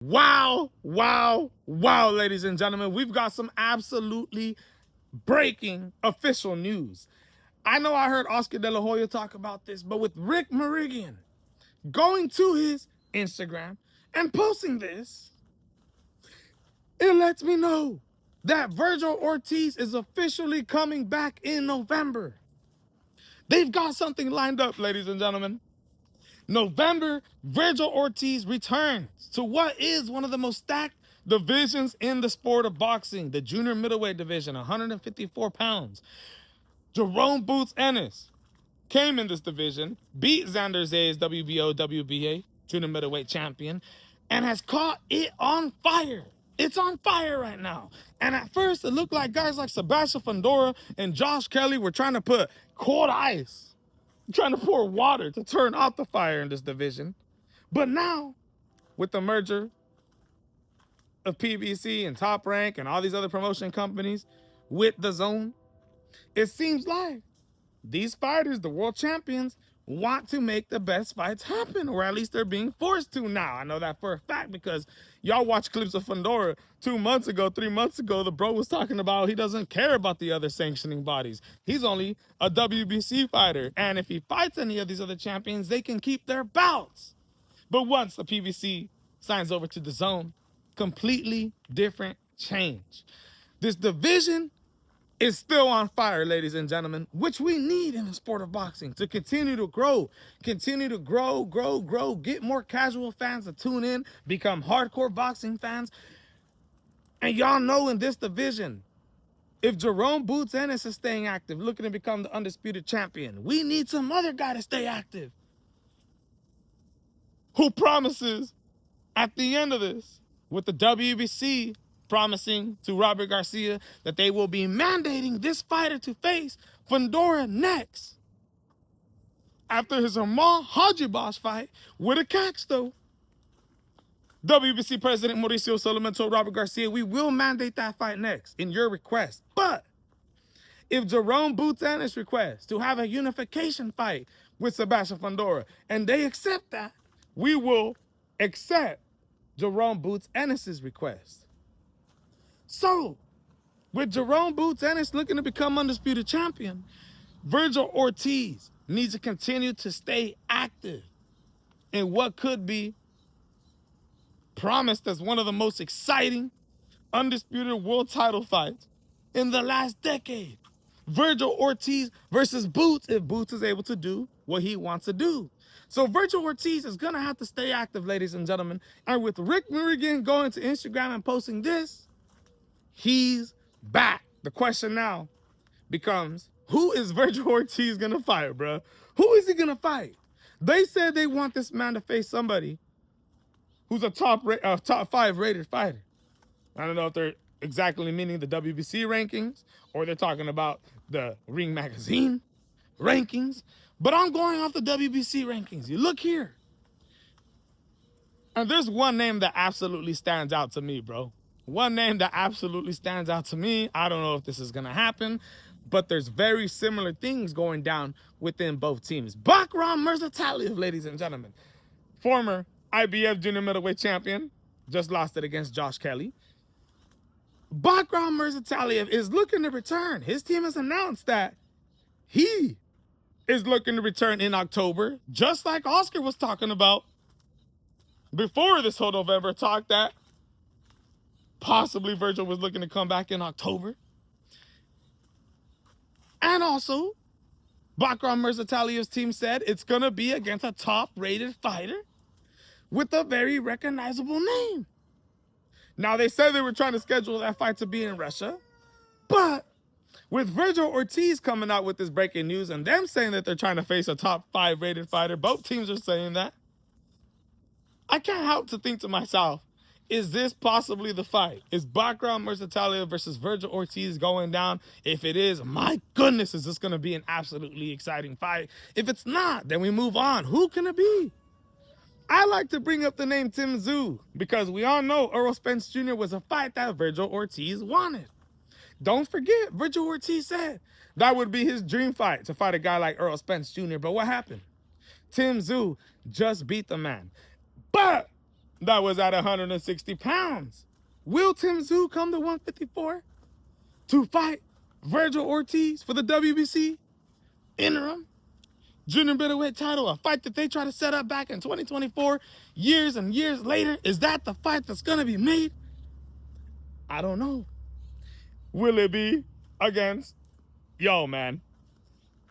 Wow, wow, wow, ladies and gentlemen. We've got some absolutely breaking official news. I know I heard Oscar De La Hoya talk about this, but with Rick Mirigian going to his Instagram and posting this, it lets me know that Vergil Ortiz is officially coming back in November. They've got something lined up, ladies and gentlemen. November, Vergil Ortiz returns to what is one of the most stacked divisions in the sport of boxing, the junior middleweight division, 154 pounds. Jerome Boots Ennis came in this division, beat Xander Zayas, WBO, WBA, junior middleweight champion, and has caught it on fire. It's on fire right now. And at first, it looked like guys like Sebastian Fundora and Josh Kelly were trying to put cold ice, trying to pour water to turn off the fire in this division. But now, with the merger of PBC and Top Rank and all these other promotion companies with DAZN, it seems like these fighters, the world champions, want to make the best fights happen, or at least they're being forced to now. I know that for a fact because y'all watch clips of Fundora 2 months ago, 3 months ago. The bro was talking about he doesn't care about the other sanctioning bodies. He's only a WBC fighter. And if he fights any of these other champions, they can keep their bouts. But once the PBC signs over to DAZN, completely different change. This division is still on fire, ladies and gentlemen, which we need in the sport of boxing to continue to grow, get more casual fans to tune in, become hardcore boxing fans. And y'all know in this division, if Jerome Boots Ennis is staying active, looking to become the undisputed champion, we need some other guy to stay active who promises at the end of this, with the WBC promising to Robert Garcia that they will be mandating this fighter to face Fundora next. After his Amal Hajibosh fight with a catch, though. WBC President Mauricio Solomon told Robert Garcia, we will mandate that fight next in your request. But if Jerome Boots Ennis requests to have a unification fight with Sebastian Fundora and they accept that, we will accept Jerome Boots Ennis's request. So, with Jerome Boots Ennis looking to become undisputed champion, Vergil Ortiz needs to continue to stay active in what could be promised as one of the most exciting undisputed world title fights in the last decade. Vergil Ortiz versus Boots, if Boots is able to do what he wants to do. So Vergil Ortiz is going to have to stay active, ladies and gentlemen. And with Rick Mirigian going to Instagram and posting this, he's back. The question now becomes, who is Vergil Ortiz going to fight, bro? Who is he going to fight? They said they want this man to face somebody who's a top 5 rated fighter. I don't know if they're exactly meaning the WBC rankings or they're talking about the Ring Magazine rankings. But I'm going off the WBC rankings. You look here. And there's one name that absolutely stands out to me, bro. One name that absolutely stands out to me. I don't know if this is going to happen, but there's very similar things going down within both teams. Bakhram Mirzataliev, ladies and gentlemen. Former IBF junior middleweight champion. Just lost it against Josh Kelly. Bakhram Mirzataliev is looking to return. His team has announced that he is looking to return in October, just like Oscar was talking about before this whole November talk that possibly Vergil was looking to come back in October. And also, Bakhram Mirzataliyev's team said it's going to be against a top-rated fighter with a very recognizable name. Now, they said they were trying to schedule that fight to be in Russia, but with Vergil Ortiz coming out with this breaking news and them saying that they're trying to face a top 5 rated fighter, both teams are saying that, I can't help to think to myself, is this possibly the fight? Is Bakhram Mirzataliev versus Vergil Ortiz going down? If it is, my goodness, is this going to be an absolutely exciting fight? If it's not, then we move on. Who can it be? I like to bring up the name Tzsyu because we all know Errol Spence Jr. was a fight that Vergil Ortiz wanted. Don't forget, Vergil Ortiz said that would be his dream fight, to fight a guy like Errol Spence Jr. But what happened? Tzsyu just beat the man. But that was at 160 pounds. Will Tzsyu come to 154 to fight Vergil Ortiz for the WBC interim junior middleweight title? A fight that they try to set up back in 2024, years and years later. Is that the fight that's going to be made? I don't know. Will it be against, yo, man,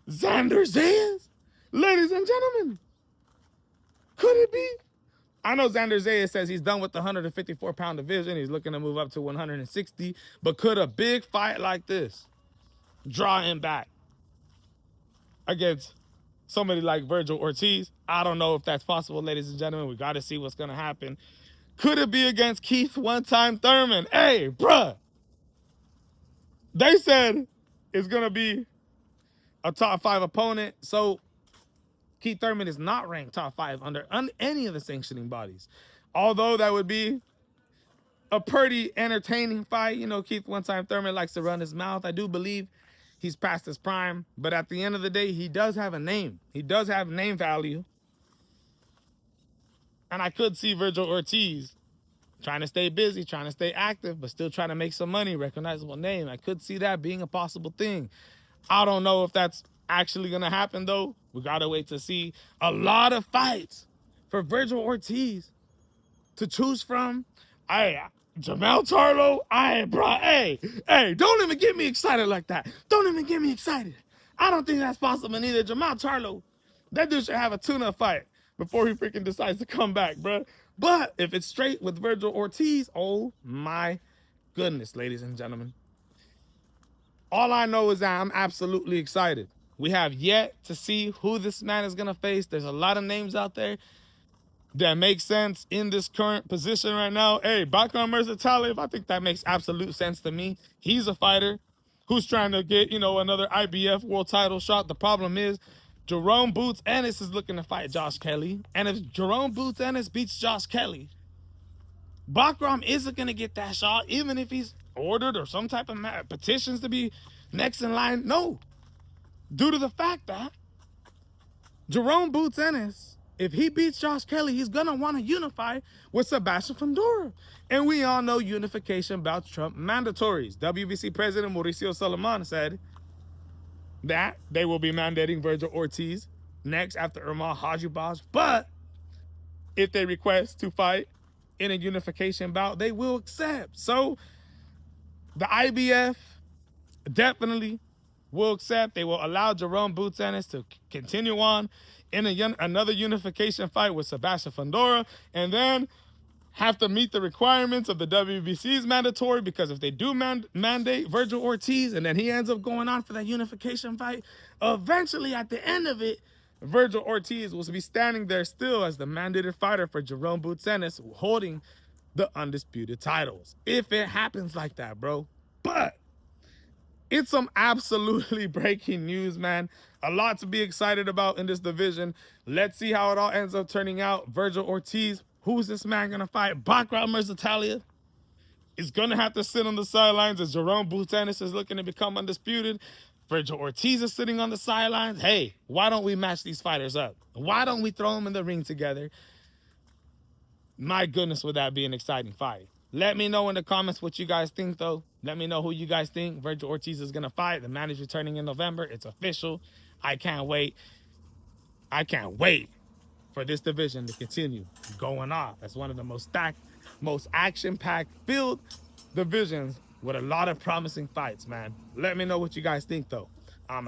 Xander Zayas? Ladies and gentlemen, could it be? I know Xander Zayas says he's done with the 154-pound division. He's looking to move up to 160. But could a big fight like this draw him back against somebody like Vergil Ortiz? I don't know if that's possible, ladies and gentlemen. We got to see what's going to happen. Could it be against Keith one-time Thurman? Hey, bruh. They said it's going to be a top 5 opponent. So Keith Thurman is not ranked top 5 under any of the sanctioning bodies. Although that would be a pretty entertaining fight. You know, Keith one-time Thurman likes to run his mouth. I do believe he's past his prime. But at the end of the day, he does have a name. He does have name value. And I could see Vergil Ortiz trying to stay busy, trying to stay active, but still trying to make some money, recognizable name. I could see that being a possible thing. I don't know if that's actually going to happen, though. We got to wait to see. A lot of fights for Vergil Ortiz to choose from. Jamel Charlo, hey, don't even get me excited like that. Don't even get me excited. I don't think that's possible neither. Jamel Charlo, that dude should have a tune-up fight before he freaking decides to come back, bro. But if it's straight with Vergil Ortiz, oh my goodness, ladies and gentlemen. All I know is that I'm absolutely excited. We have yet to see who this man is going to face. There's a lot of names out there that make sense in this current position right now. Hey, Bakhram versus Talib, I think that makes absolute sense to me. He's a fighter who's trying to get, you know, another IBF world title shot. The problem is Jerome Boots Ennis is looking to fight Josh Kelly. And if Jerome Boots Ennis beats Josh Kelly, Bakhram isn't going to get that shot, even if he's ordered or some type of petitions to be next in line. No. Due to the fact that Jerome Boots Ennis, if he beats Josh Kelly, he's going to want to unify with Sebastian Fundora. And we all know unification bouts trump mandatories. WBC President Mauricio Solomon said that they will be mandating Vergil Ortiz next after Umar Hajibaj. But if they request to fight in a unification bout, they will accept. So the IBF definitely will accept. They will allow Jerome Boots Ennis to continue on in another unification fight with Sebastian Fundora, and then have to meet the requirements of the WBC's mandatory, because if they do mandate Vergil Ortiz and then he ends up going on for that unification fight, eventually at the end of it, Vergil Ortiz will be standing there still as the mandated fighter for Jerome Boots Ennis, holding the undisputed titles. If it happens like that, bro. But it's some absolutely breaking news, man. A lot to be excited about in this division. Let's see how it all ends up turning out. Vergil Ortiz, who's this man going to fight? Bakhram versus Talib is going to have to sit on the sidelines as Jerome Boots Ennis is looking to become undisputed. Vergil Ortiz is sitting on the sidelines. Hey, why don't we match these fighters up? Why don't we throw them in the ring together? My goodness, would that be an exciting fight? Let me know in the comments what you guys think, though. Let me know who you guys think Vergil Ortiz is going to fight. The man is returning in November. It's official. I can't wait. I can't wait for this division to continue going off. That's one of the most stacked, most action-packed filled divisions with a lot of promising fights, man. Let me know what you guys think, though.